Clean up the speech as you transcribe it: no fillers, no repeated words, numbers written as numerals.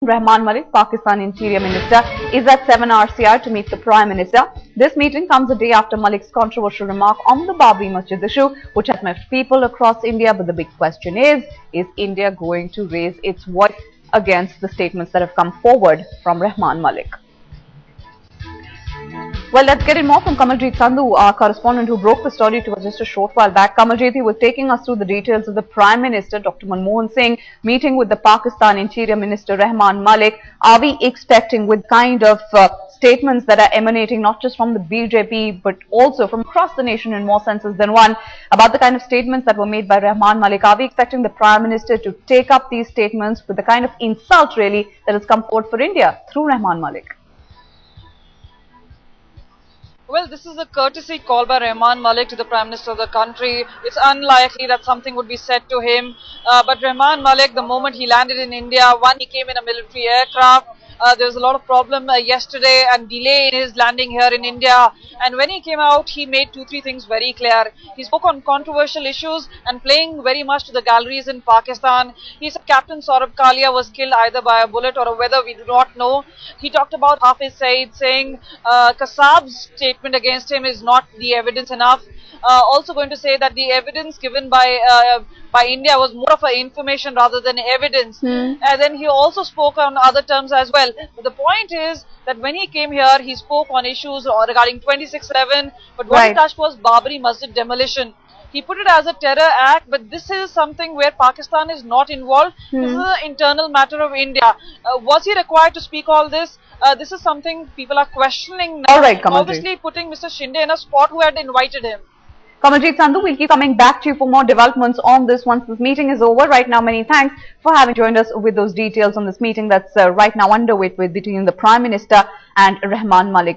Rahman Malik, Pakistan Interior Minister, is at 7 RCR to meet the Prime Minister. This meeting comes a day after Malik's controversial remark on the Babri Masjid issue, which has moved people across India. But the big question is India going to raise its voice against the statements that have come forward from Rahman Malik? Well, let's get in more from Kamaljeet Sandhu, our correspondent who broke the story to us just a short while back. Kamaljeet, he was taking us through the details of the Prime Minister, Dr. Manmohan Singh, meeting with the Pakistan Interior Minister, Rahman Malik. Are we expecting, with kind of statements that are emanating not just from the BJP but also from across the nation in more senses than one, about the kind of statements that were made by Rahman Malik, are we expecting the Prime Minister to take up these statements with the kind of insult really that has come forward for India through Rahman Malik? Well, this is a courtesy call by Rahman Malik to the Prime Minister of the country. It's unlikely that something would be said to him. But Rahman Malik, the moment he landed in India, he came in a military aircraft. There was a lot of problem yesterday and delay in his landing here in India. And when he came out, he made 2-3 things very clear. He spoke on controversial issues and playing very much to the galleries in Pakistan. He said Captain Saurabh Kalia was killed either by a bullet or a weather, we do not know. He talked about Hafiz Saeed, saying Kassab's statement against him is not the evidence enough. Also going to say that the evidence given by India was more of an information rather than evidence. And then he also spoke on other terms as well. But the point is that when he came here, he spoke on issues regarding 26/11. But what he touched was Babri Masjid demolition. He put it as a terror act, but this is something where Pakistan is not involved. This is an internal matter of India. Was he required to speak all this? This is something people are questioning now. Obviously putting Mr. Shinde in a spot who had invited him. Kamaljeet Sandhu, we'll keep coming back to you for more developments on this once this meeting is over. Right now, many thanks for having joined us with those details on this meeting that's right now underway between the Prime Minister and Rahman Malik.